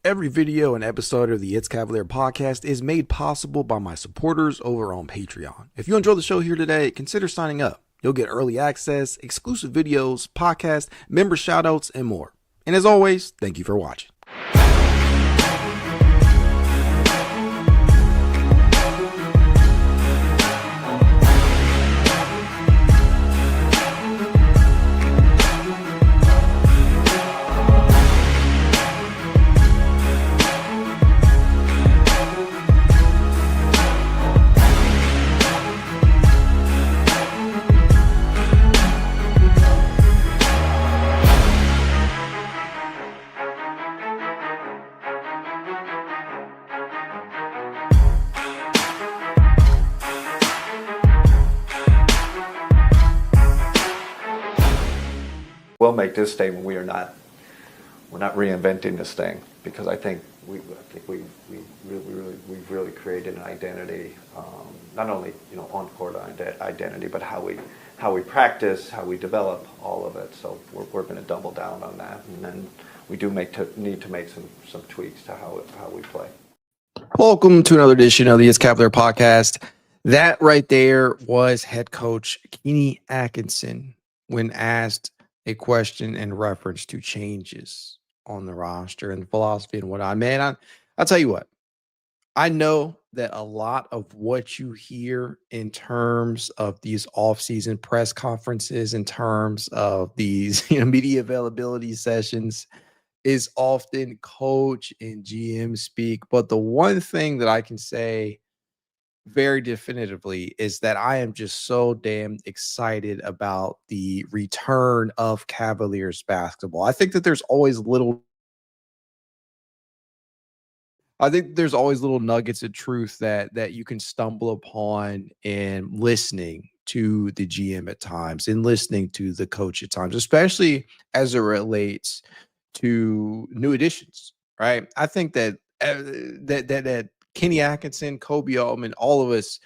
Every video and episode of the It's Cavalier podcast is made possible by my supporters over on Patreon. If you enjoy the show here today, consider signing up. You'll get early access, exclusive videos, podcasts, member shoutouts, and more. And as always, thank you for watching. We'll make this statement: we're not reinventing this thing, because I think we've really created an identity, not only on court identity, but how we practice, how we develop all of it. So we're going to double down on that, and then we do need to make some tweaks to how we play. Welcome to another edition of the It's Cavalier podcast. That right there was head coach Koby Atkinson when asked a question in reference to changes on the roster and philosophy and whatnot. Man, I'll tell you what. I know that a lot of what you hear in terms of these off-season press conferences, in terms of these media availability sessions, is often coach and GM speak. But the one thing that I can say very definitively is that I am just so damn excited about the return of Cavaliers basketball. I think there's always little nuggets of truth that you can stumble upon in listening to the GM at times, in listening to the coach at times, especially as it relates to new additions, right? I think that that Koby Atkinson, Koby Altman, all of us,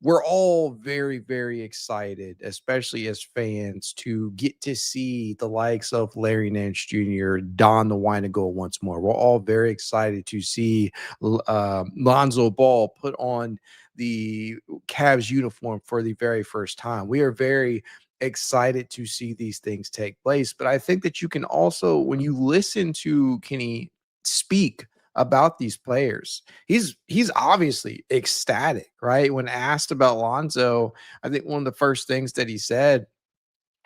we're all very, very excited, especially as fans, to get to see the likes of Larry Nance Jr. don the wine and gold once more. We're all very excited to see Lonzo Ball put on the Cavs uniform for the very first time. We are very excited to see these things take place. But I think that you can also, when you listen to Kenny speak about these players, he's obviously ecstatic, right? When asked about Lonzo, I think one of the first things that he said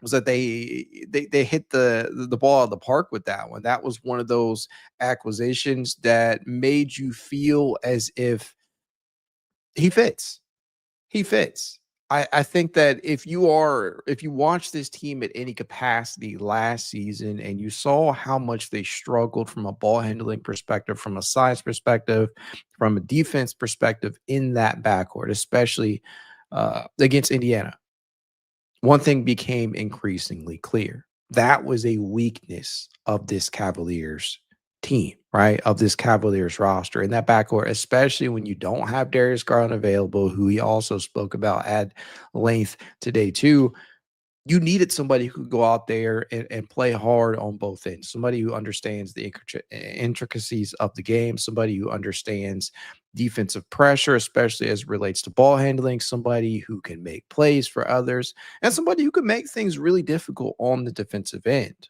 was that they hit the ball out of the park with that one. That was one of those acquisitions that made you feel as if he fits. I think that if you watch this team at any capacity last season and you saw how much they struggled from a ball handling perspective, from a size perspective, from a defense perspective in that backcourt, especially against Indiana, one thing became increasingly clear. That was a weakness of this Cavaliers team, right? Of this Cavaliers roster in that backcourt, especially when you don't have Darius Garland available, who he also spoke about at length today too. You needed somebody who could go out there and play hard on both ends, somebody who understands the intricacies of the game, somebody who understands defensive pressure, especially as it relates to ball handling, somebody who can make plays for others, and somebody who can make things really difficult on the defensive end.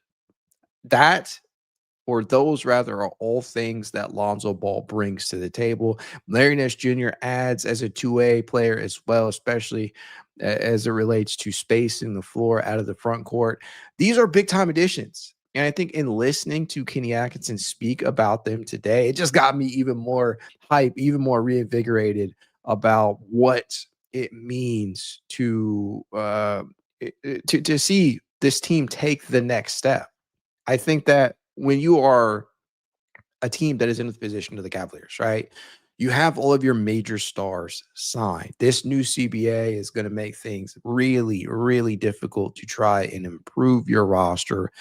Those rather are all things that Lonzo Ball brings to the table. Larry Nance Jr. adds as a two-way player as well, especially as it relates to spacing the floor out of the front court. These are big-time additions. And I think in listening to Koby Atkinson speak about them today, it just got me even more hype, even more reinvigorated about what it means to see this team take the next step. I think that when you are a team that is in the position of the Cavaliers, right? You have all of your major stars signed. This new CBA is going to make things really, really difficult to try and improve your roster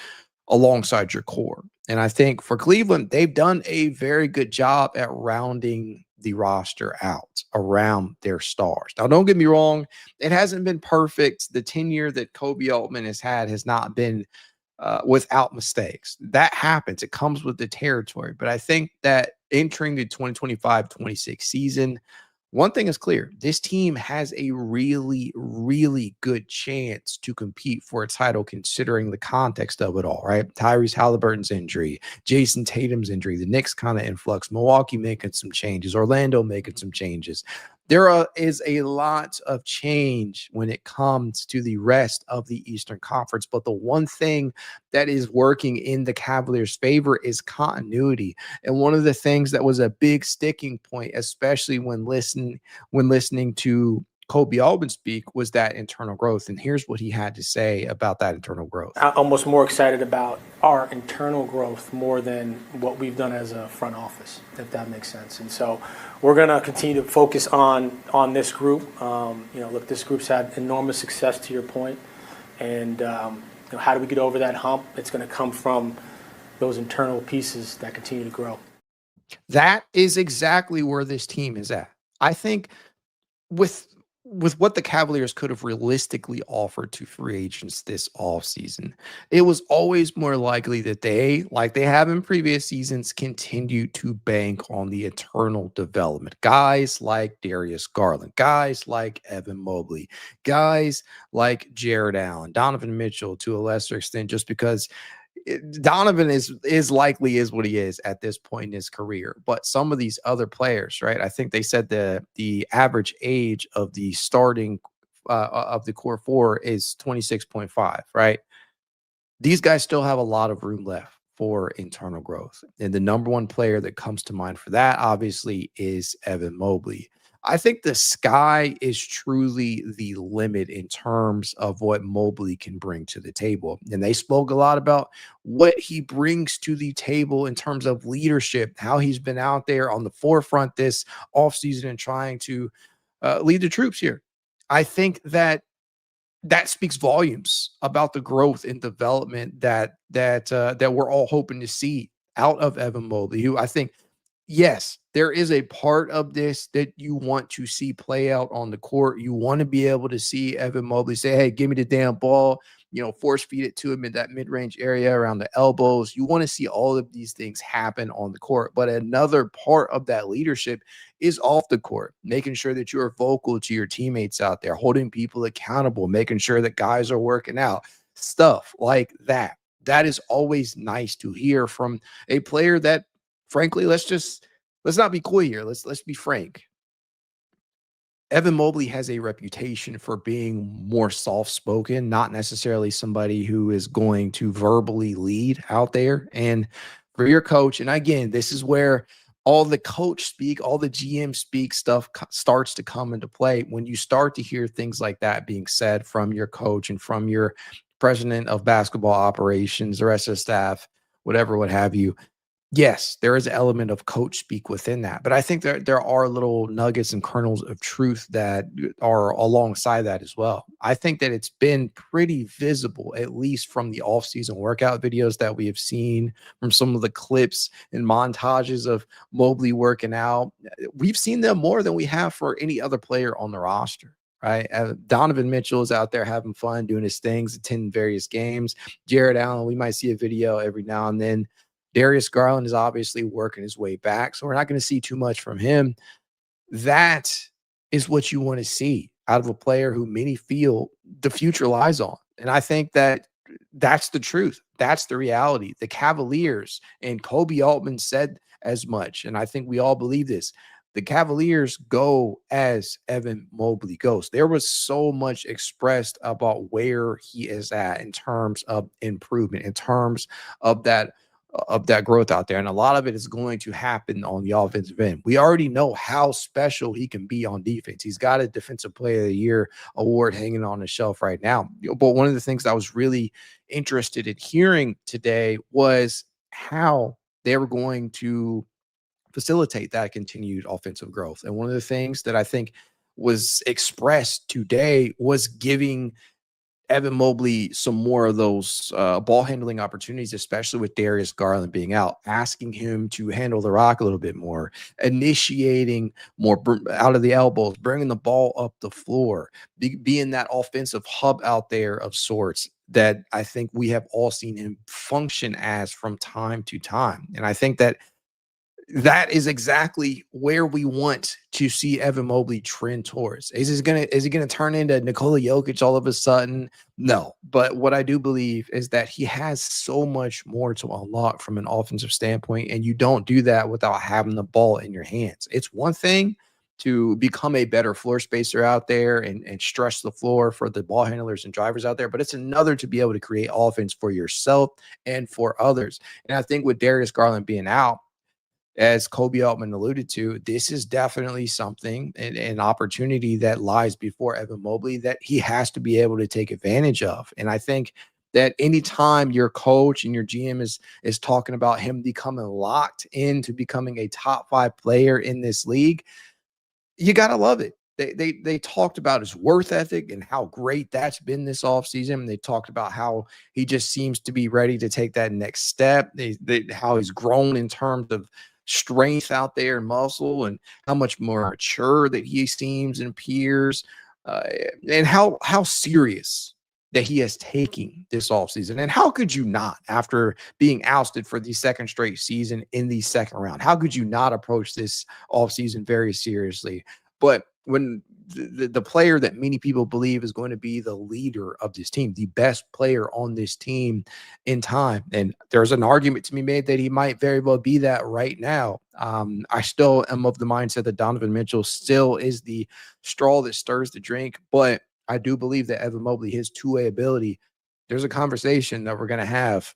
alongside your core. And I think for Cleveland, they've done a very good job at rounding the roster out around their stars. Now, don't get me wrong, it hasn't been perfect. The tenure that Koby Altman has had has not been without mistakes. That happens. It comes with the territory. But I think that entering the 2025-26 season, one thing is clear. This team has a really, really good chance to compete for a title considering the context of it all, right? Tyrese Halliburton's injury, Jason Tatum's injury, the Knicks kind of influx, Milwaukee making some changes, Orlando making some changes. Is a lot of change when it comes to the rest of the Eastern Conference. But the one thing that is working in the Cavaliers' favor is continuity. And one of the things that was a big sticking point, especially when listening to Koby Altman speak, was that internal growth. And here's what he had to say about that internal growth. I'm almost more excited about our internal growth more than what we've done as a front office, if that makes sense. And so we're going to continue to focus on this group. Look, this group's had enormous success, to your point. And how do we get over that hump? It's going to come from those internal pieces that continue to grow. That is exactly where this team is at. I think with what the Cavaliers could have realistically offered to free agents this offseason, it was always more likely that they, like they have in previous seasons, continue to bank on the eternal development. Guys like Darius Garland, guys like Evan Mobley, guys like Jarrett Allen, Donovan Mitchell to a lesser extent, just because Donovan is likely what he is at this point in his career. But some of these other players, right? I think they said the average age of the starting of the core four is 26.5, right? These guys still have a lot of room left for internal growth. And the number one player that comes to mind for that, obviously, is Evan Mobley. I think the sky is truly the limit in terms of what Mobley can bring to the table. And they spoke a lot about what he brings to the table in terms of leadership, how he's been out there on the forefront this offseason and trying to lead the troops here. I think that speaks volumes about the growth and development that we're all hoping to see out of Evan Mobley, who I think, yes, there is a part of this that you want to see play out on the court. You want to be able to see Evan Mobley say, hey, give me the damn ball, force feed it to him in that mid-range area around the elbows. You want to see all of these things happen on the court. But another part of that leadership is off the court, making sure that you're vocal to your teammates out there, holding people accountable, making sure that guys are working out, stuff like that. That is always nice to hear from a player that, frankly, let's not be coy here. Let's be frank. Evan Mobley has a reputation for being more soft-spoken, not necessarily somebody who is going to verbally lead out there. And for your coach, and again, this is where all the coach speak, all the GM speak stuff starts to come into play. When you start to hear things like that being said from your coach and from your president of basketball operations, the rest of the staff, whatever, what have you, yes, there is an element of coach speak within that. But I think there are little nuggets and kernels of truth that are alongside that as well. I think that it's been pretty visible, at least from the offseason workout videos that we have seen, from some of the clips and montages of Mobley working out. We've seen them more than we have for any other player on the roster. Right. Donovan Mitchell is out there having fun, doing his things, attending various games. Jarrett Allen, we might see a video every now and then. Darius Garland is obviously working his way back, so we're not going to see too much from him. That is what you want to see out of a player who many feel the future lies on. And I think that that's the truth. That's the reality. The Cavaliers, and Koby Altman said as much, and I think we all believe this, the Cavaliers go as Evan Mobley goes. There was so much expressed about where he is at in terms of improvement, in terms of that growth out there. And a lot of it is going to happen on the offensive end. We already know how special he can be on defense. He's got a Defensive Player of the Year award hanging on the shelf right now. But one of the things I was really interested in hearing today was how they were going to facilitate that continued offensive growth. And one of the things that I think was expressed today was giving Evan Mobley some more of those ball handling opportunities, especially with Darius Garland being out, asking him to handle the rock a little bit more, initiating more out of the elbows, bringing the ball up the floor, being that offensive hub out there of sorts that I think we have all seen him function as from time to time. And I think that is exactly where we want to see Evan Mobley trend towards. Is he gonna turn into Nikola Jokic all of a sudden? No. But what I do believe is that he has so much more to unlock from an offensive standpoint, and you don't do that without having the ball in your hands. It's one thing to become a better floor spacer out there and stretch the floor for the ball handlers and drivers out there, but it's another to be able to create offense for yourself and for others. And I think with Darius Garland being out, as Koby Altman alluded to, this is definitely something, an opportunity that lies before Evan Mobley that he has to be able to take advantage of. And I think that anytime your coach and your GM is talking about him becoming locked into becoming a top 5 player in this league, you got to love it. They talked about his worth ethic and how great that's been this offseason. They talked about how he just seems to be ready to take that next step. How he's grown in terms of strength out there and muscle, and how much more mature that he seems and appears, and how serious that he has taken this offseason. And how could you not, after being ousted for the second straight season in the second round, how could you not approach this offseason very seriously? But when the player that many people believe is going to be the leader of this team, the best player on this team in time, and there's an argument to be made that he might very well be that right now. I still am of the mindset that Donovan Mitchell still is the straw that stirs the drink, but I do believe that Evan Mobley, his two-way ability, there's a conversation that we're going to have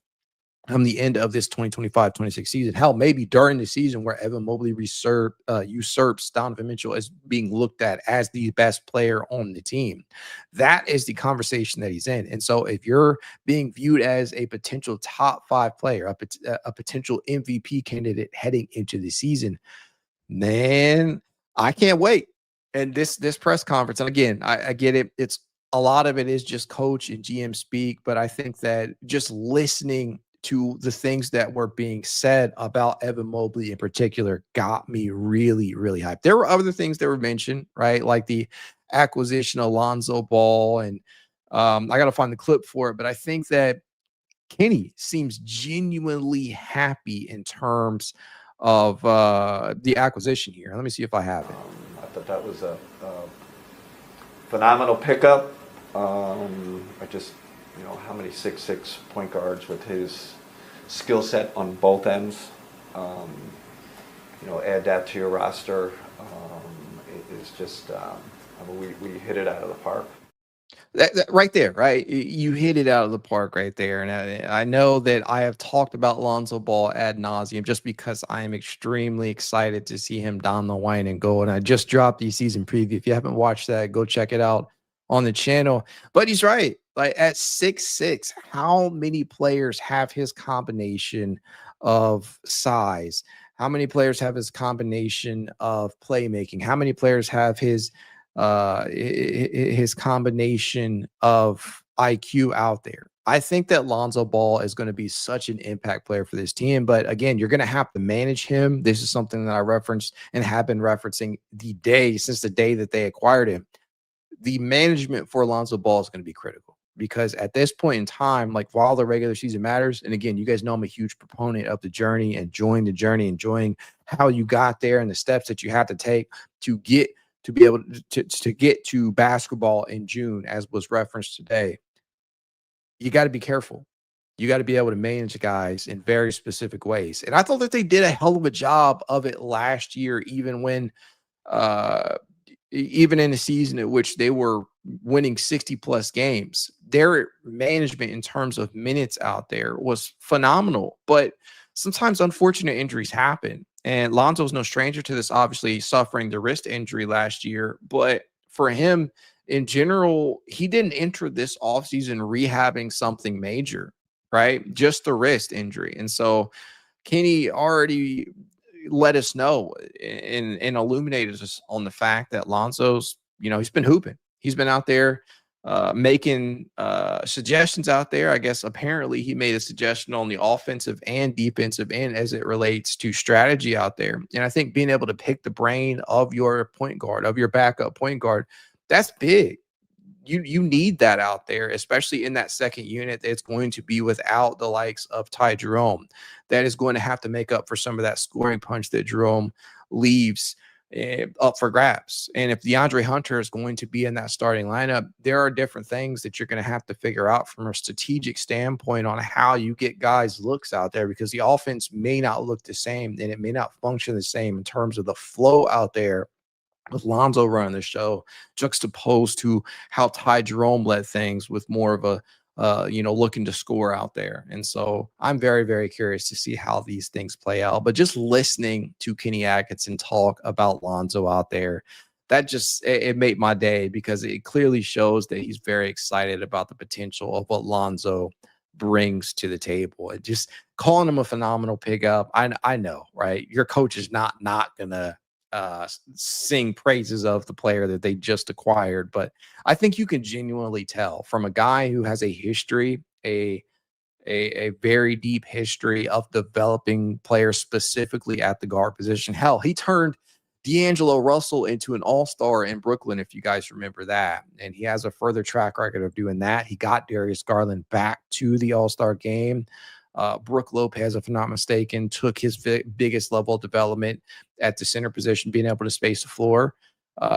on the end of this 2025-26 season. Hell, maybe during the season where Evan Mobley usurps Donovan Mitchell as being looked at as the best player on the team. That is the conversation that he's in. And so if you're being viewed as a potential top 5 player, a potential MVP candidate heading into the season, man, I can't wait. And this press conference, and again, I get it. It's a lot of it is just coach and GM speak, but I think that just listening to the things that were being said about Evan Mobley in particular got me really, really hyped. There were other things that were mentioned, right? Like the acquisition of Lonzo Ball, and I got to find the clip for it, but I think that Kenny seems genuinely happy in terms of the acquisition here. Let me see if I have it. I thought that was a phenomenal pickup. I just, how many 6'6" point guards with his skill set on both ends, add that to your roster. It's just, we hit it out of the park. That right there, right? You hit it out of the park right there. And I know that I have talked about Lonzo Ball ad nauseum just because I am extremely excited to see him don the wine and go. And I just dropped the season preview. If you haven't watched that, go check it out on the channel. But he's right. Like at 6'6", how many players have his combination of size? How many players have his combination of playmaking? How many players have his combination of IQ out there? I think that Lonzo Ball is going to be such an impact player for this team. But again, you're going to have to manage him. This is something that I referenced and have been referencing since the day that they acquired him. The management for Lonzo Ball is going to be critical, because at this point in time, like while the regular season matters, and again, you guys know I'm a huge proponent of the journey, enjoying the journey, enjoying how you got there and the steps that you have to take to get to be able to get to basketball in June, as was referenced today. You got to be careful. You got to be able to manage guys in very specific ways. And I thought that they did a hell of a job of it last year, even in a season in which they were winning 60-plus games. Their management in terms of minutes out there was phenomenal. But sometimes unfortunate injuries happen. And Lonzo's no stranger to this, obviously suffering the wrist injury last year. But for him, in general, he didn't enter this offseason rehabbing something major, right? Just the wrist injury. And so Kenny already let us know and illuminated us on the fact that Lonzo's, he's been hooping. He's been out there making suggestions out there. I guess apparently he made a suggestion on the offensive and defensive end as it relates to strategy out there. And I think being able to pick the brain of your point guard, of your backup point guard, that's big. You need that out there, especially in that second unit that's going to be without the likes of Ty Jerome. That is going to have to make up for some of that scoring punch that Jerome leaves up for grabs. And if DeAndre Hunter is going to be in that starting lineup, there are different things that you're going to have to figure out from a strategic standpoint on how you get guys looks out there, because the offense may not look the same and it may not function the same in terms of the flow out there with Lonzo running the show, juxtaposed to how Ty Jerome led things with more of a looking to score out there. And so I'm very, very curious to see how these things play out. But just listening to Kenny Atkinson talk about Lonzo out there, that just it made my day, because it clearly shows that he's very excited about the potential of what Lonzo brings to the table. It just calling him a phenomenal pickup. I know, right? Your coach is not gonna sing praises of the player that they just acquired, but I think you can genuinely tell from a guy who has a history, a very deep history of developing players specifically at the guard position. Hell, he turned D'Angelo Russell into an all-star in Brooklyn, if you guys remember that. And he has a further track record of doing that. He got Darius Garland back to the all-star game. Brook Lopez, if I'm not mistaken, took his biggest level of development at the center position, being able to space the floor.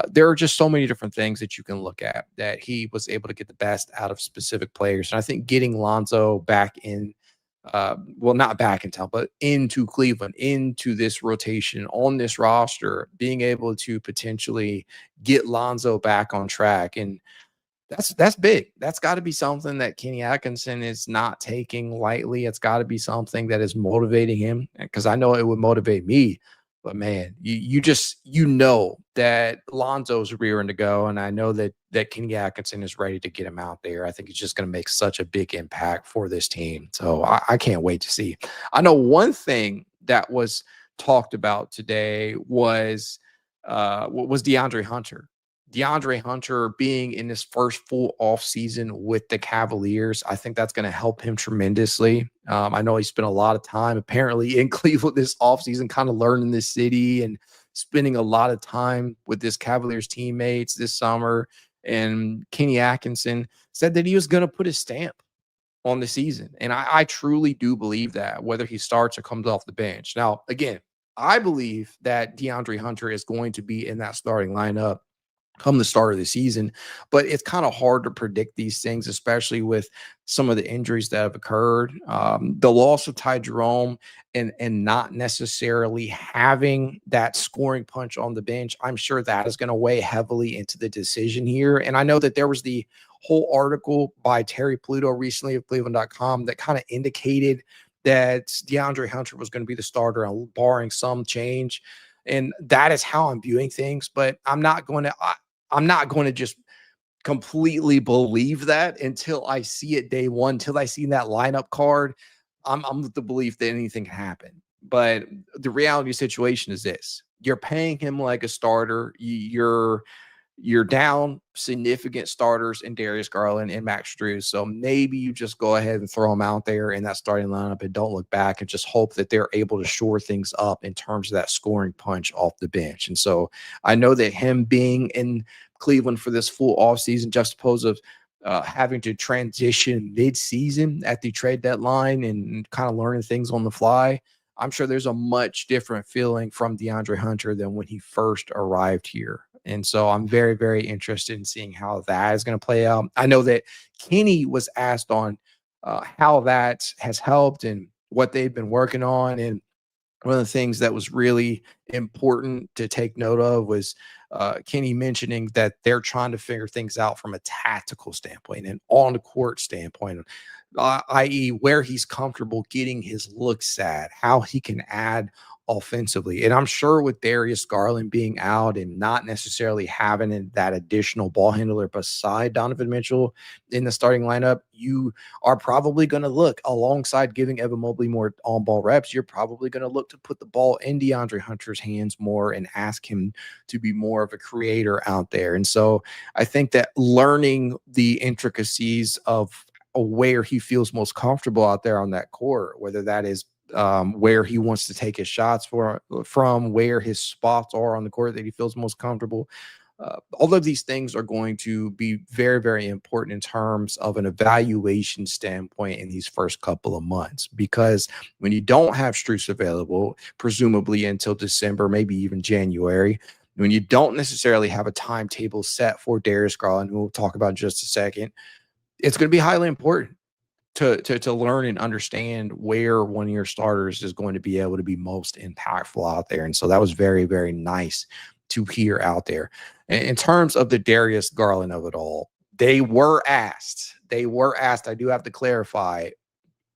There are just so many different things that you can look at that he was able to get the best out of specific players. And I think getting Lonzo back in, not back in town, but into Cleveland, into this rotation on this roster, being able to potentially get Lonzo back on track. And that's big. That's got to be something that Kenny Atkinson is not taking lightly. It's got to be something that is motivating him, because I know it would motivate me. But man, you know that Lonzo's rearing to go, and I know that Kenny Atkinson is ready to get him out there. I think it's just going to make such a big impact for this team. So I can't wait to see. I know one thing that was talked about today was DeAndre Hunter. DeAndre Hunter being in his first full off season with the Cavaliers, I think that's going to help him tremendously. I know he spent a lot of time apparently in Cleveland this offseason, kind of learning the city and spending a lot of time with his Cavaliers teammates this summer. And Kenny Atkinson said that he was going to put his stamp on the season. And I truly do believe that, whether he starts or comes off the bench. Now, again, I believe that DeAndre Hunter is going to be in that starting lineup come the start of the season, but it's kind of hard to predict these things, especially with some of the injuries that have occurred. The loss of Ty Jerome and not necessarily having that scoring punch on the bench, I'm sure that is going to weigh heavily into the decision here. And I know that there was the whole article by Terry Pluto recently of Cleveland.com that kind of indicated that DeAndre Hunter was going to be the starter, barring some change. And that is how I'm viewing things, but I'm not going to just completely believe that until I see it day one, until I see that lineup card. I'm with the belief that anything can happen. But the reality situation is this: you're paying him like a starter. You're down significant starters in Darius Garland and Max Strus. So maybe you just go ahead and throw them out there in that starting lineup and don't look back and just hope that they're able to shore things up in terms of that scoring punch off the bench. And so I know that him being in Cleveland for this full offseason, juxtaposed of having to transition mid-season at the trade deadline and kind of learning things on the fly, I'm sure there's a much different feeling from DeAndre Hunter than when he first arrived here. And so I'm very, very interested in seeing how that is going to play out. I know that Kenny was asked on how that has helped and what they've been working on. And one of the things that was really important to take note of was Kenny mentioning that they're trying to figure things out from a tactical standpoint and on the court standpoint, i.e. where he's comfortable getting his looks at, how he can add offensively. And I'm sure with Darius Garland being out and not necessarily having that additional ball handler beside Donovan Mitchell in the starting lineup, you are probably going to look, alongside giving Evan Mobley more on-ball reps, you're probably going to look to put the ball in DeAndre Hunter's hands more and ask him to be more of a creator out there. And so I think that learning the intricacies of where he feels most comfortable out there on that court, whether that is where he wants to take his shots from, where his spots are on the court that he feels most comfortable. All of these things are going to be very, very important in terms of an evaluation standpoint in these first couple of months, because when you don't have Strus available, presumably until December, maybe even January, when you don't necessarily have a timetable set for Darius Garland, who we'll talk about in just a second, it's going to be highly important to learn and understand where one of your starters is going to be able to be most impactful out there. And so that was very, very nice to hear out there. In terms of the Darius Garland of it all, they were asked, I do have to clarify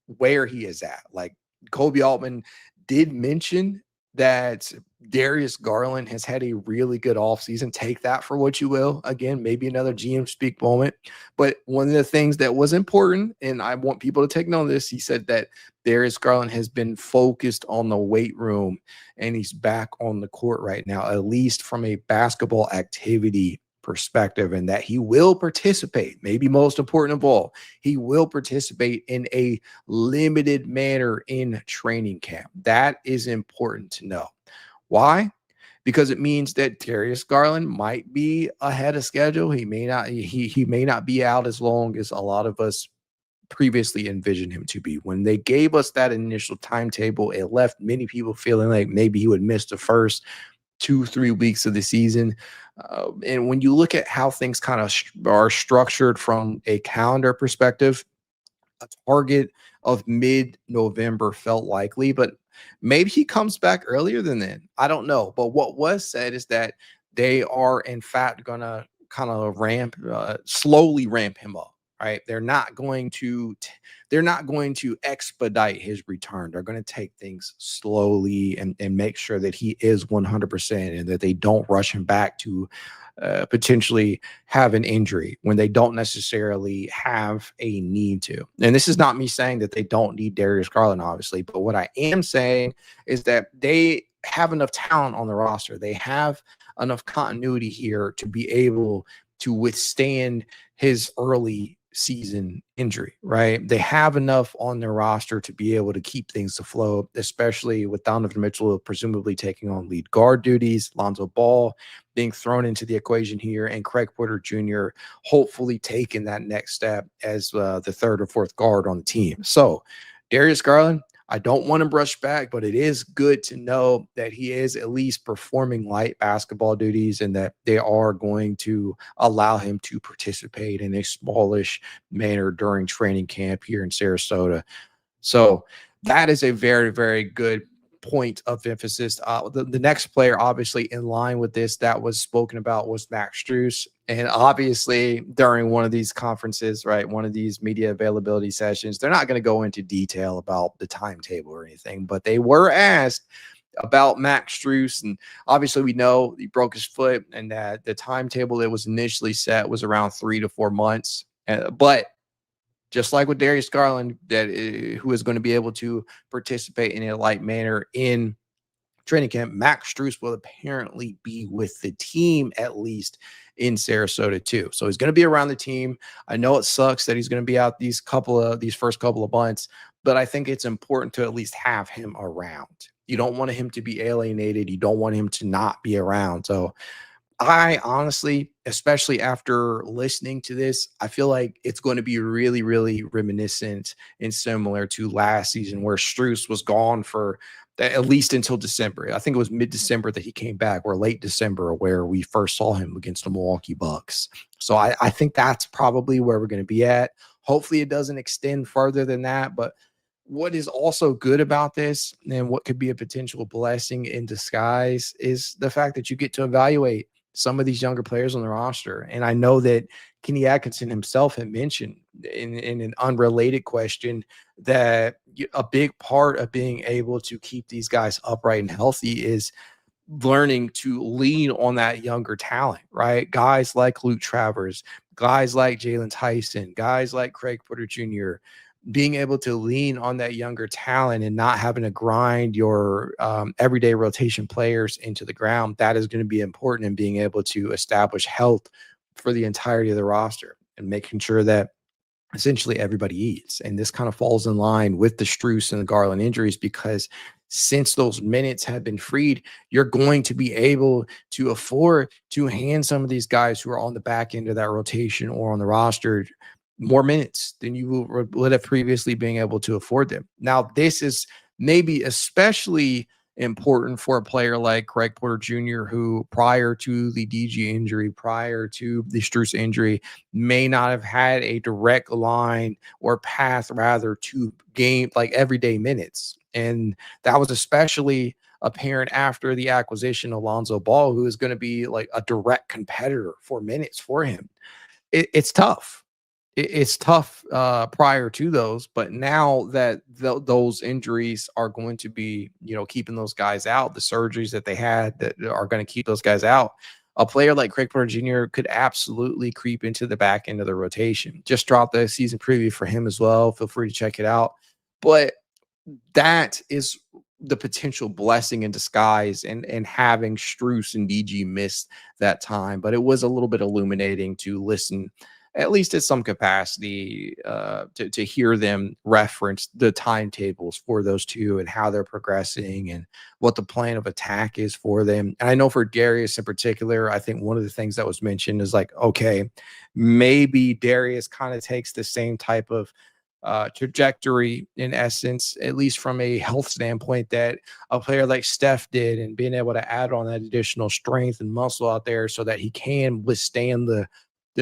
where he is at. Like, Koby Altman did mention that Darius Garland has had a really good offseason. Take that for what you will. Again, maybe another GM speak moment. But one of the things that was important, and I want people to take note of this, he said that Darius Garland has been focused on the weight room and he's back on the court right now, at least from a basketball activity perspective, and that he will participate. Maybe most important of all, he will participate in a limited manner in training camp. That is important to know. Why? Because it means that Darius Garland might be ahead of schedule. He may not be out as long as a lot of us previously envisioned him to be. When they gave us that initial timetable, it left many people feeling like maybe he would miss the first 2-3 weeks of the season. And when you look at how things kind of are structured from a calendar perspective, a target of mid-November felt likely, but maybe he comes back earlier than then. I don't know. But what was said is that they are, in fact, going to kind of slowly ramp him up. Right? They're not going to expedite his return. They're going to take things slowly and make sure that he is 100% and that they don't rush him back to potentially have an injury when they don't necessarily have a need to. And this is not me saying that they don't need Darius Garland, obviously, but what I am saying is that they have enough talent on the roster. They have enough continuity here to be able to withstand his early season injury, right? They have enough on their roster to be able to keep things afloat, especially with Donovan Mitchell presumably taking on lead guard duties, Lonzo Ball being thrown into the equation here, and Craig Porter Jr. hopefully taking that next step as the third or fourth guard on the team. So Darius Garland, I don't want him rushed back, but it is good to know that he is at least performing light basketball duties and that they are going to allow him to participate in a smallish manner during training camp here in Sarasota. So that is a very, very good point of emphasis. The next player, obviously, in line with this that was spoken about was Max Strus. And obviously, during one of these conferences, right, one of these media availability sessions, they're not going to go into detail about the timetable or anything, but they were asked about Max Strus. And obviously, we know he broke his foot and that the timetable that was initially set was around 3 to 4 months. But just like with Darius Garland, who is going to be able to participate in a light manner in training camp, Max Strus will apparently be with the team at least in Sarasota too. So he's going to be around the team. I know it sucks that he's going to be out these first couple of months, but I think it's important to at least have him around. You don't want him to be alienated. You don't want him to not be around. So I honestly, especially after listening to this, I feel like it's going to be really, really reminiscent and similar to last season where Strus was gone for at least until December. I think it was mid-December that he came back, or late December where we first saw him against the Milwaukee Bucks. So I think that's probably where we're going to be at. Hopefully it doesn't extend further than that, but what is also good about this and what could be a potential blessing in disguise is the fact that you get to evaluate some of these younger players on the roster. And I know that Kenny Atkinson himself had mentioned in an unrelated question, that a big part of being able to keep these guys upright and healthy is learning to lean on that younger talent, right? Guys like Luke Travers, guys like Jalen Tyson, guys like Craig Porter Jr., being able to lean on that younger talent and not having to grind your everyday rotation players into the ground. That is going to be important in being able to establish health for the entirety of the roster and making sure that essentially everybody eats. And this kind of falls in line with the Strus and the Garland injuries, because since those minutes have been freed, you're going to be able to afford to hand some of these guys who are on the back end of that rotation or on the roster more minutes than you would have previously been able to afford them. Now, this is maybe especially important for a player like Craig Porter Jr., who prior to the DG injury, prior to the Strus injury, may not have had a direct line or path rather to game like everyday minutes. And that was especially apparent after the acquisition of Lonzo Ball, who is going to be like a direct competitor for minutes for him. It's tough. It's tough prior to those, but now that those injuries are going to be, keeping those guys out, the surgeries that they had that are going to keep those guys out, a player like Craig Porter Jr. could absolutely creep into the back end of the rotation. Just dropped the season preview for him as well. Feel free to check it out. But that is the potential blessing in disguise, and having Strus and DG miss that time. But it was a little bit illuminating to listen, at least at some capacity, to hear them reference the timetables for those two and how they're progressing and what the plan of attack is for them. And I know for Darius in particular, I think one of the things that was mentioned is like, okay, maybe Darius kind of takes the same type of trajectory in essence, at least from a health standpoint, that a player like Steph did, and being able to add on that additional strength and muscle out there so that he can withstand the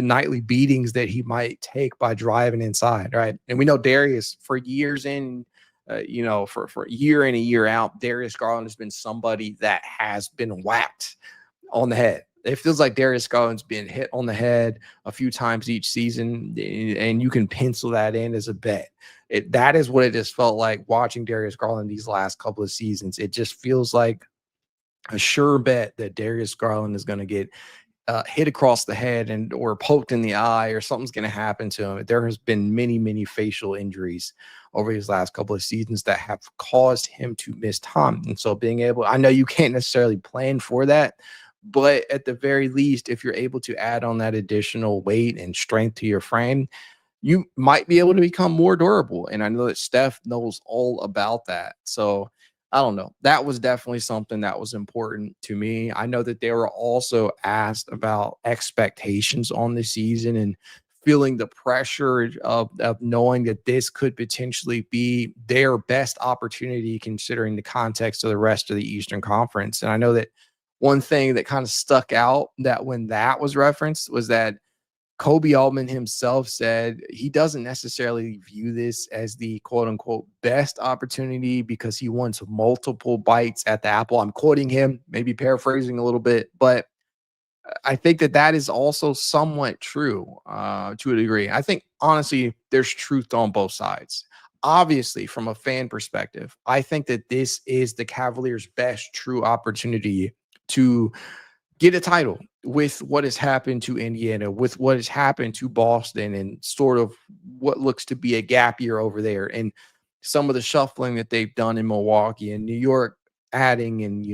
nightly beatings that he might take by driving inside, right? And we know Darius for years in, for year in and year out, Darius Garland has been somebody that has been whacked on the head. It feels like Darius Garland's been hit on the head a few times each season, and you can pencil that in as a bet. That is what it just felt like watching Darius Garland these last couple of seasons. It just feels like a sure bet that Darius Garland is going to get hit across the head or poked in the eye, or something's going to happen to him. There has been many facial injuries over his last couple of seasons that have caused him to miss time. And so being able, I know you can't necessarily plan for that, but at the very least, if you're able to add on that additional weight and strength to your frame, you might be able to become more durable. And I know that Steph knows all about that. So I don't know. That was definitely something that was important to me. I know that they were also asked about expectations on the season and feeling the pressure of knowing that this could potentially be their best opportunity considering the context of the rest of the Eastern Conference. And I know that one thing that kind of stuck out that when that was referenced was that Koby Altman himself said he doesn't necessarily view this as the quote unquote best opportunity because he wants multiple bites at the apple. I'm quoting him, maybe paraphrasing a little bit, but I think that is also somewhat true to a degree. I think honestly, there's truth on both sides. Obviously, from a fan perspective, I think that this is the Cavaliers' best true opportunity to get a title with what has happened to Indiana, with what has happened to Boston, and sort of what looks to be a gap year over there, and some of the shuffling that they've done in Milwaukee and New York, adding and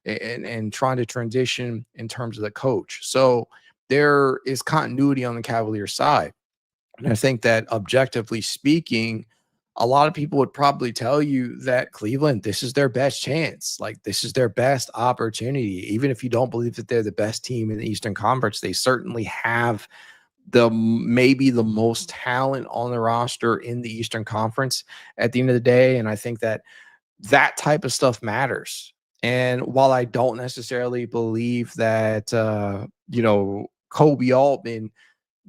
and trying to transition in terms of the coach. So there is continuity on the Cavaliers side. And I think that objectively speaking, a lot of people would probably tell you that Cleveland, this is their best chance. Like, this is their best opportunity. Even if you don't believe that they're the best team in the Eastern Conference, they certainly have maybe the most talent on the roster in the Eastern Conference at the end of the day. And I think that type of stuff matters. And while I don't necessarily believe that, Koby Altman,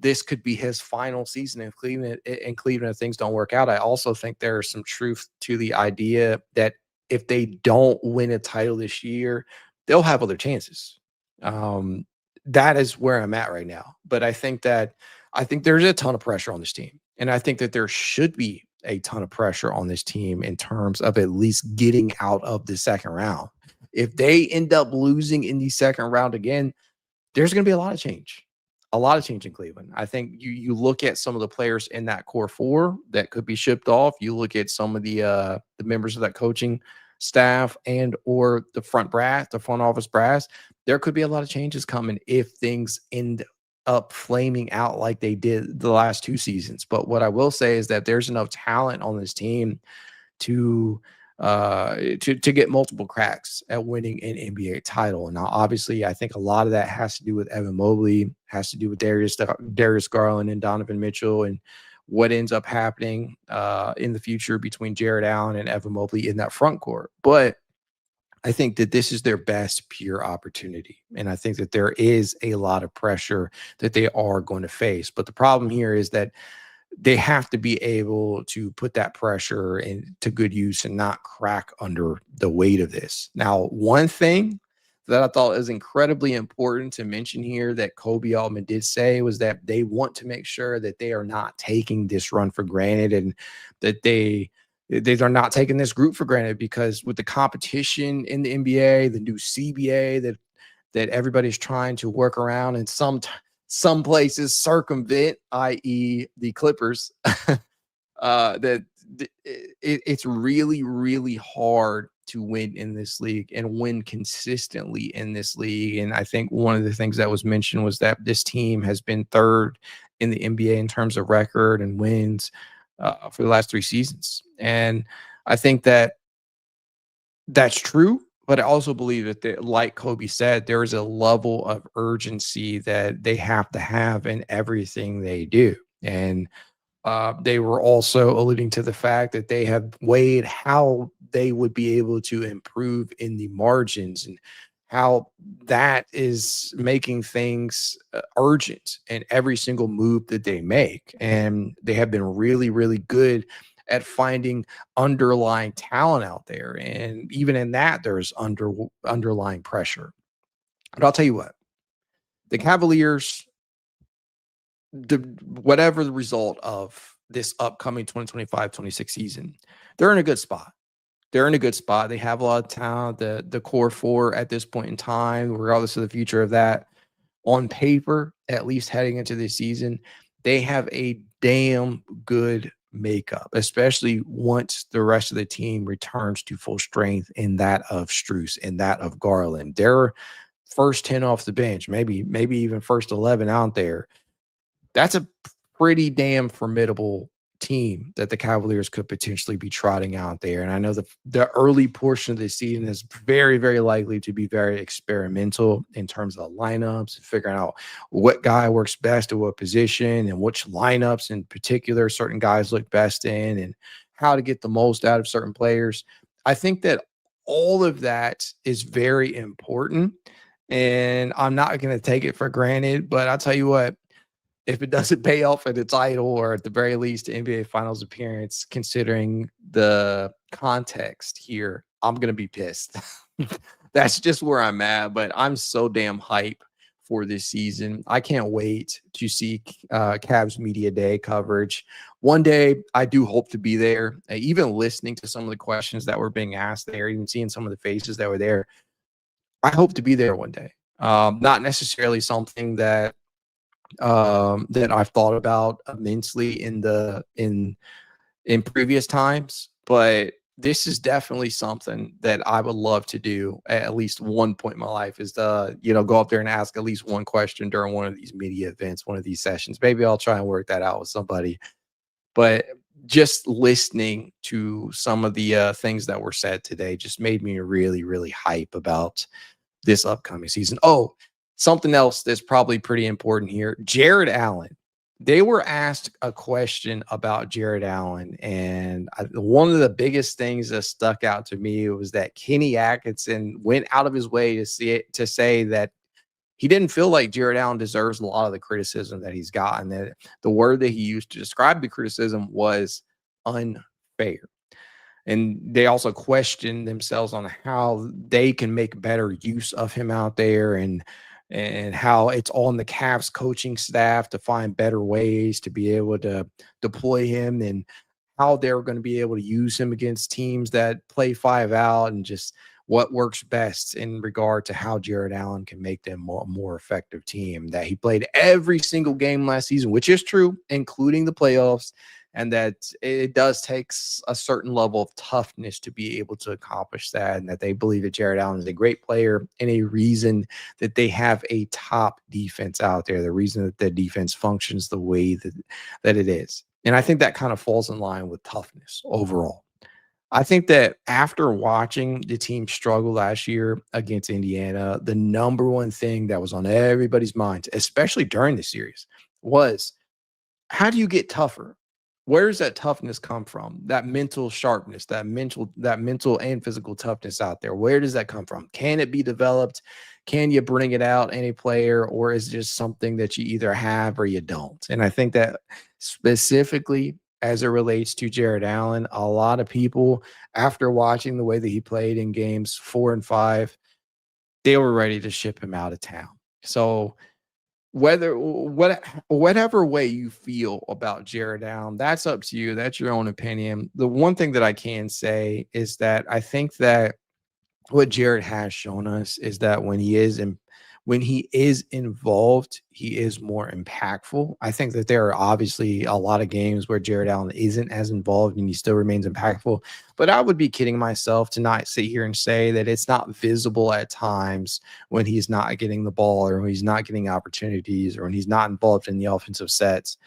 this could be his final season in Cleveland, if things don't work out, I also think there's some truth to the idea that if they don't win a title this year, they'll have other chances. That is where I'm at right now. But I think that I think there's a ton of pressure on this team. And I think that there should be a ton of pressure on this team in terms of at least getting out of the second round. If they end up losing in the second round again, there's going to be a lot of change in Cleveland. I think you look at some of the players in that core four that could be shipped off. You look at some of the members of that coaching staff and or the front office brass. There could be a lot of changes coming if things end up flaming out like they did the last 2 seasons. But what I will say is that there's enough talent on this team to get multiple cracks at winning an NBA title. And now, obviously, I think a lot of that has to do with Evan Mobley, has to do with Darius Garland and Donovan Mitchell, and what ends up happening in the future between Jarrett Allen and Evan Mobley in that front court. But I think that this is their best pure opportunity. And I think that there is a lot of pressure that they are going to face. But the problem here is that they have to be able to put that pressure into good use and not crack under the weight of this. Now, one thing that I thought is incredibly important to mention here that Koby Altman did say was that they want to make sure that they are not taking this run for granted and that they are not taking this group for granted, because with the competition in the NBA, the new CBA that everybody's trying to work around and some places circumvent, i.e. the Clippers, it's really, really hard to win in this league and win consistently in this league. And I think one of the things that was mentioned was that this team has been third in the NBA in terms of record and wins for the last 3 seasons. And I think that that's true. But I also believe that, like Koby said, there is a level of urgency that they have to have in everything they do. And they were also alluding to the fact that they have weighed how they would be able to improve in the margins and how that is making things urgent in every single move that they make. And they have been really, really good at finding underlying talent out there. And even in that, there's underlying pressure. But I'll tell you what, the Cavaliers, whatever the result of this upcoming 2025-26 season, they're in a good spot. They're in a good spot. They have a lot of talent. The core four at this point in time, regardless of the future of that, on paper, at least heading into this season, they have a damn good makeup, especially once the rest of the team returns to full strength in that of Strus and that of Garland. They're first 10 off the bench, maybe even first 11 out there. That's a pretty damn formidable team that the Cavaliers could potentially be trotting out there. And I know the early portion of the season is very, very likely to be very experimental in terms of lineups and figuring out what guy works best at what position and which lineups in particular certain guys look best in and how to get the most out of certain players. I think that all of that is very important, and I'm not going to take it for granted, but I'll tell you what, if it doesn't pay off at the title or at the very least the NBA Finals appearance, considering the context here, I'm going to be pissed. That's just where I'm at, but I'm so damn hype for this season. I can't wait to see Cavs Media Day coverage. One day, I do hope to be there. Even listening to some of the questions that were being asked there, even seeing some of the faces that were there, I hope to be there one day. Not necessarily something that I've thought about immensely in previous times, but this is definitely something that I would love to do at least one point in my life, is to, go up there and ask at least one question during one of these media events, one of these sessions. Maybe I'll try and work that out with somebody. But just listening to some of the things that were said today just made me really, really hype about this upcoming season. Oh, something else that's probably pretty important here. Jarrett Allen. They were asked a question about Jarrett Allen, and one of the biggest things that stuck out to me was that Kenny Atkinson went out of his way to say that he didn't feel like Jarrett Allen deserves a lot of the criticism that he's gotten. That the word that he used to describe the criticism was unfair. And they also questioned themselves on how they can make better use of him out there. And and how it's on the Cavs coaching staff to find better ways to be able to deploy him, and how they're going to be able to use him against teams that play 5 out, and just what works best in regard to how Jarrett Allen can make them a more effective team. That he played every single game last season, which is true, including the playoffs, and that it does take a certain level of toughness to be able to accomplish that, and that they believe that Jarrett Allen is a great player and a reason that they have a top defense out there, the reason that the defense functions the way that it is. And I think that kind of falls in line with toughness overall. I think that after watching the team struggle last year against Indiana, the number one thing that was on everybody's minds, especially during the series, was how do you get tougher? Where does that toughness come from? That mental sharpness, that mental and physical toughness out there. Where does that come from? Can it be developed? Can you bring it out in a player, or is it just something that you either have or you don't? And I think that specifically as it relates to Jarrett Allen, a lot of people, after watching the way that he played in games 4 and 5, they were ready to ship him out of town. So whatever way you feel about Jarrett Allen, that's up to you. That's your own opinion. The one thing that I can say is that I think that what Jarrett has shown us is that when he is involved, he is more impactful. I think that there are obviously a lot of games where Jarrett Allen isn't as involved and he still remains impactful. But I would be kidding myself to not sit here and say that it's not visible at times when he's not getting the ball, or when he's not getting opportunities, or when he's not involved in the offensive sets.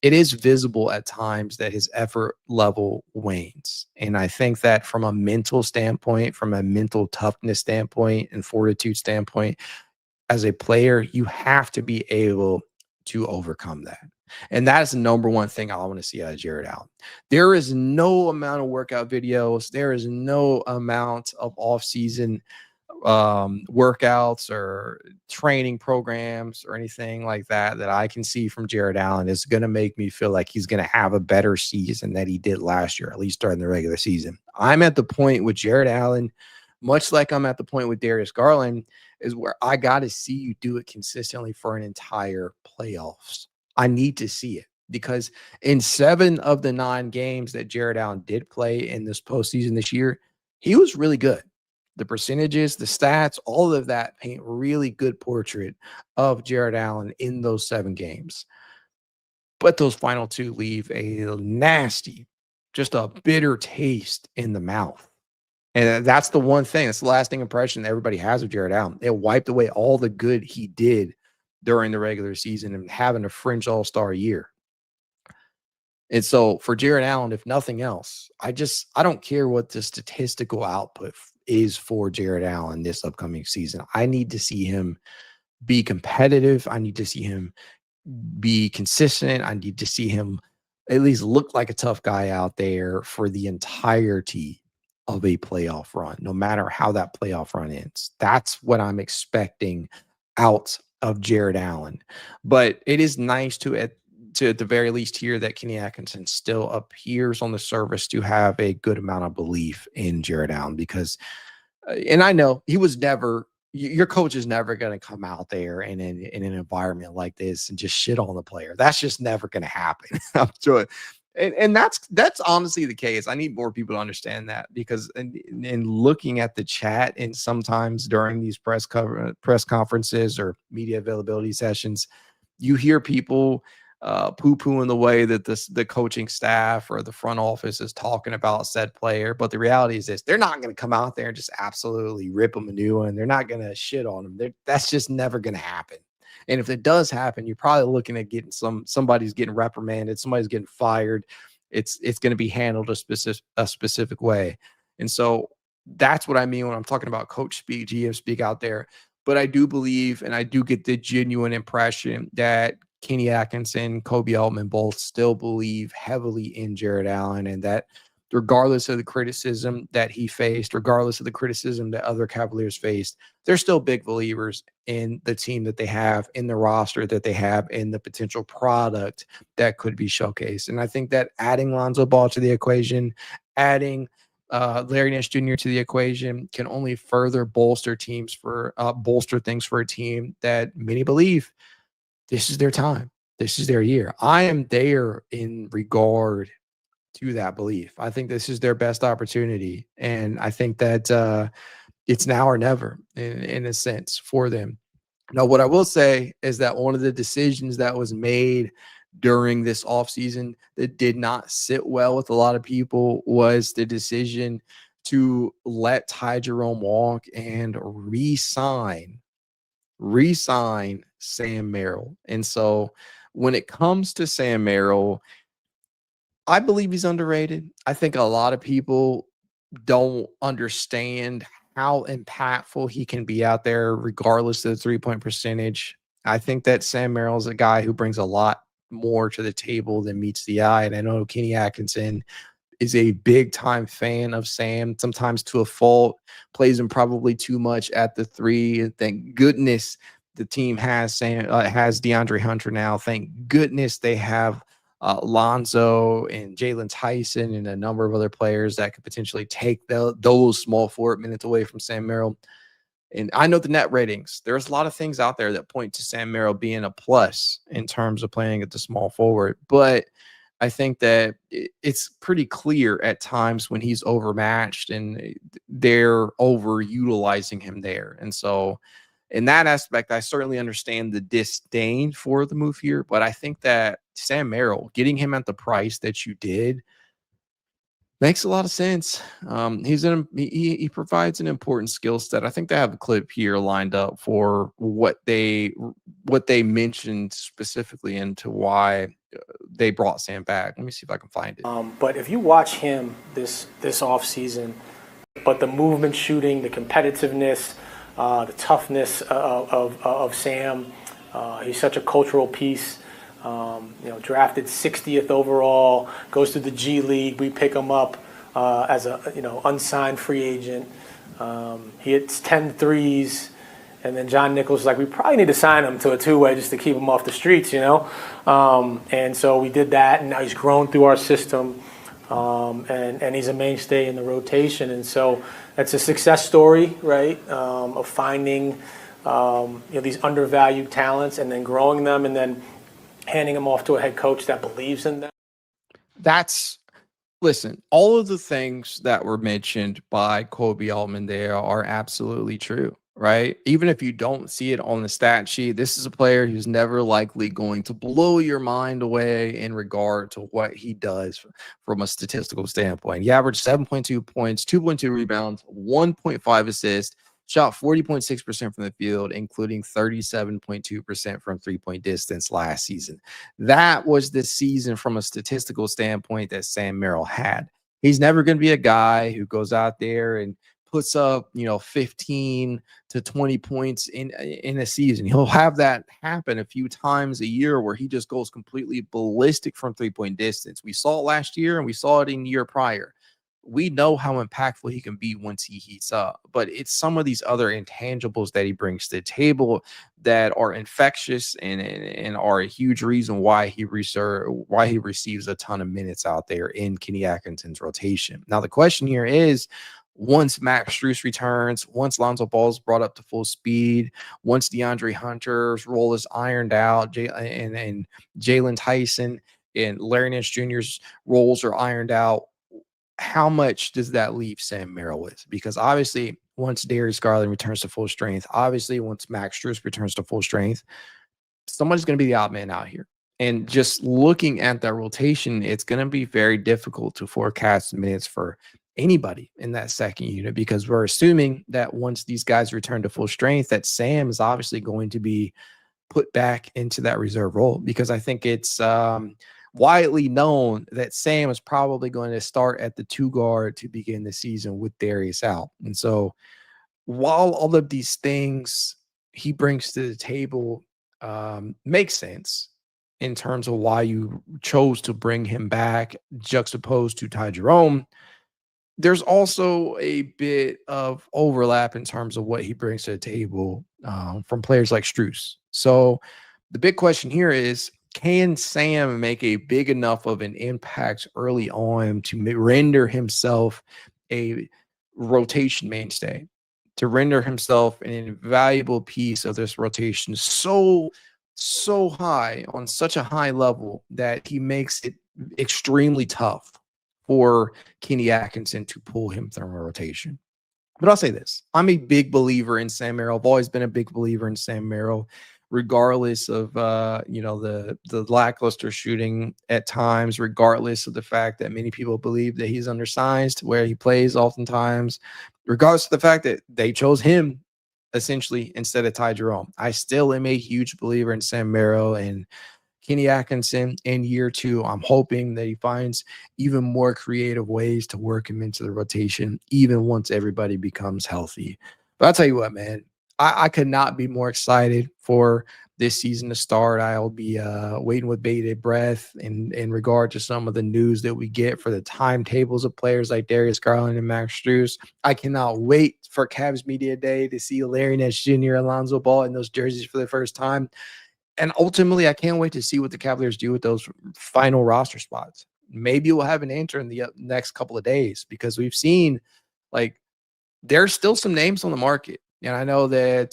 It is visible at times that his effort level wanes. And I think that from a mental standpoint, from a mental toughness standpoint and fortitude standpoint, as a player, you have to be able to overcome that. And that is the number one thing I want to see out of Jarrett Allen. There is no amount of workout videos. There is no amount of offseason workouts or training programs or anything like that that I can see from Jarrett Allen is going to make me feel like he's going to have a better season than he did last year, at least during the regular season. I'm at the point with Jarrett Allen, much like I'm at the point with Darius Garland, is where I got to see you do it consistently for an entire playoffs. I need to see it, because in 7 of the 9 games that Jarrett Allen did play in this postseason this year, he was really good. The percentages, the stats, all of that paint really good portrait of Jarrett Allen in those 7 games. But those final 2 leave a nasty, just a bitter taste in the mouth. And that's the one thing. It's the lasting impression that everybody has of Jarrett Allen. It wiped away all the good he did during the regular season and having a fringe all-star year. And so for Jarrett Allen, if nothing else, I don't care what the statistical output is for Jarrett Allen this upcoming season. I need to see him be competitive. I need to see him be consistent. I need to see him at least look like a tough guy out there for the entirety of a playoff run, no matter how that playoff run ends. That's what I'm expecting out of Jarrett Allen. But it is nice to at the very least hear that Kenny Atkinson still appears on the surface to have a good amount of belief in Jarrett Allen, because and I know he was never, your coach is never going to come out there in an environment like this and just shit on the player. That's just never going to happen. I'm sure. And that's honestly the case. I need more people to understand that, because in looking at the chat, and sometimes during these press conferences or media availability sessions, you hear people poo-pooing the way that the coaching staff or the front office is talking about said player. But the reality is this: they're not going to come out there and just absolutely rip them a new one. They're not going to shit on them. That's just never going to happen. And if it does happen, you're probably looking at getting somebody's getting reprimanded, somebody's getting fired. It's going to be handled a specific way. And so that's what I mean when I'm talking about coach speak, GM speak out there. But I do believe, and I do get the genuine impression that Kenny Atkinson, Koby Altman both still believe heavily in Jarrett Allen, and that regardless of the criticism that he faced, regardless of the criticism that other Cavaliers faced, they're still big believers in the team that they have, in the roster that they have, in the potential product that could be showcased. And I think that adding Lonzo Ball to the equation, adding Larry Nance Jr. to the equation can only further bolster things for a team that many believe this is their time. This is their year. I am there in regard to that belief. I think this is their best opportunity. And I think that it's now or never in a sense for them. Now, what I will say is that one of the decisions that was made during this offseason that did not sit well with a lot of people was the decision to let Ty Jerome walk and re-sign Sam Merrill. And so when it comes to Sam Merrill, I believe he's underrated. I think a lot of people don't understand how impactful he can be out there, regardless of the three-point percentage. I think that Sam Merrill is a guy who brings a lot more to the table than meets the eye. And I know Kenny Atkinson is a big-time fan of Sam, sometimes to a fault, plays him probably too much at the three. Thank goodness the team has DeAndre Hunter now. Thank goodness they have Lonzo and Jalen Tyson and a number of other players that could potentially take those small forward minutes away from Sam Merrill. And I know the net ratings. There's a lot of things out there that point to Sam Merrill being a plus in terms of playing at the small forward. But I think that it's pretty clear at times when he's overmatched and they're overutilizing him there. And so in that aspect, I certainly understand the disdain for the move here. But I think that Sam Merrill, getting him at the price that you did, makes a lot of sense. He provides an important skill set. I think they have a clip here lined up for what they mentioned specifically into why they brought Sam back. Let me see if I can find it. But if you watch him this offseason, but the movement shooting, the competitiveness, the toughness of Sam, he's such a cultural piece. Drafted 60th overall, goes to the G League. We pick him up as a unsigned free agent. He hits 10 threes, and then John Nichols was like, we probably need to sign him to a two-way just to keep him off the streets, And so we did that, and now he's grown through our system, and he's a mainstay in the rotation. And so that's a success story, right, of finding these undervalued talents and then growing them and then handing them off to a head coach that believes in them. Listen, all of the things that were mentioned by Koby Altman there are absolutely true, right? Even if you don't see it on the stat sheet, this is a player who's never likely going to blow your mind away in regard to what he does from a statistical standpoint. He averaged 7.2 points, 2.2 rebounds, 1.5 assists, shot 40.6% from the field, including 37.2% from three-point distance last season. That was the season from a statistical standpoint that Sam Merrill had. He's never going to be a guy who goes out there and puts up, 15 to 20 points in a season. He'll have that happen a few times a year where he just goes completely ballistic from three-point distance. We saw it last year and we saw it in the year prior. We know how impactful he can be once he heats up, but it's some of these other intangibles that he brings to the table that are infectious and are a huge reason why he receives a ton of minutes out there in Kenny Atkinson's rotation. Now, the question here is, once Max Strus returns, once Lonzo Ball is brought up to full speed, once DeAndre Hunter's role is ironed out, and Jalen Tyson and Larry Nance Jr.'s roles are ironed out, how much does that leave Sam Merrill with? Because obviously, once Darius Garland returns to full strength, obviously, once Max Strus returns to full strength, somebody's going to be the odd man out here. And just looking at that rotation, it's going to be very difficult to forecast minutes for anybody in that second unit, because we're assuming that once these guys return to full strength, that Sam is obviously going to be put back into that reserve role, because I think it's widely known that Sam is probably going to start at the 2 guard to begin the season with Darius out. And so while all of these things he brings to the table make sense in terms of why you chose to bring him back juxtaposed to Ty Jerome, there's also a bit of overlap in terms of what he brings to the table from players like Strus. So the big question here is, can Sam make a big enough of an impact early on to render himself a rotation mainstay, to render himself an invaluable piece of this rotation so high, on such a high level, that he makes it extremely tough for Kenny Atkinson to pull him through a rotation. But I'll say this. I'm a big believer in Sam Merrill. I've always been a big believer in Sam Merrill, regardless of the lackluster shooting at times, regardless of the fact that many people believe that he's undersized where he plays oftentimes, regardless of the fact that they chose him essentially instead of Ty Jerome. I still am a huge believer in Sam Merrill and Kenny Atkinson in year 2. I'm hoping that he finds even more creative ways to work him into the rotation, even once everybody becomes healthy. But I'll tell you what, man, I could not be more excited for this season to start. I'll be waiting with bated breath in regard to some of the news that we get for the timetables of players like Darius, Garland, and Max Strus. I cannot wait for Cavs Media Day to see Larry Nance Jr., Alonzo Ball in those jerseys for the first time. And ultimately, I can't wait to see what the Cavaliers do with those final roster spots. Maybe we'll have an answer in the next couple of days, because we've seen, like, there's still some names on the market. And I know that,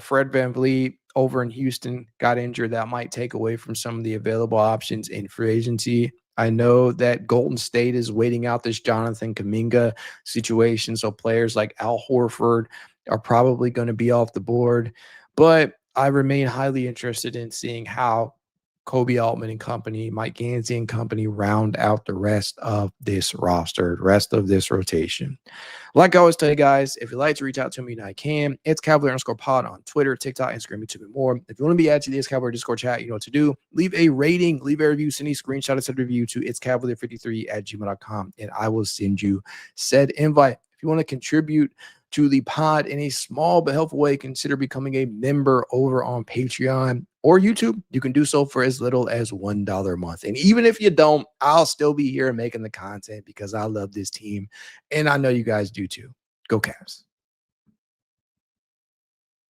Fred VanVleet over in Houston got injured. That might take away from some of the available options in free agency. I know that Golden State is waiting out this Jonathan Kuminga situation. So players like Al Horford are probably going to be off the board. But I remain highly interested in seeing how Koby Altman and company, Mike Gansey and company round out the rest of this roster, the rest of this rotation. Like I always tell you guys, if you'd like to reach out to me, you know I can. It's Cavalier_pod on Twitter, TikTok, Instagram, YouTube, and more. If you want to be added to the It's Cavalier Discord chat, you know what to do. Leave a rating, leave a review, send a screenshot of said review to itscavalier53@gmail.com, and I will send you said invite. If you want to contribute to the pod in a small but helpful way, consider becoming a member over on Patreon or YouTube. You can do so for as little as $1 a month. And even if you don't, I'll still be here making the content because I love this team. And I know you guys do too. Go Cavs.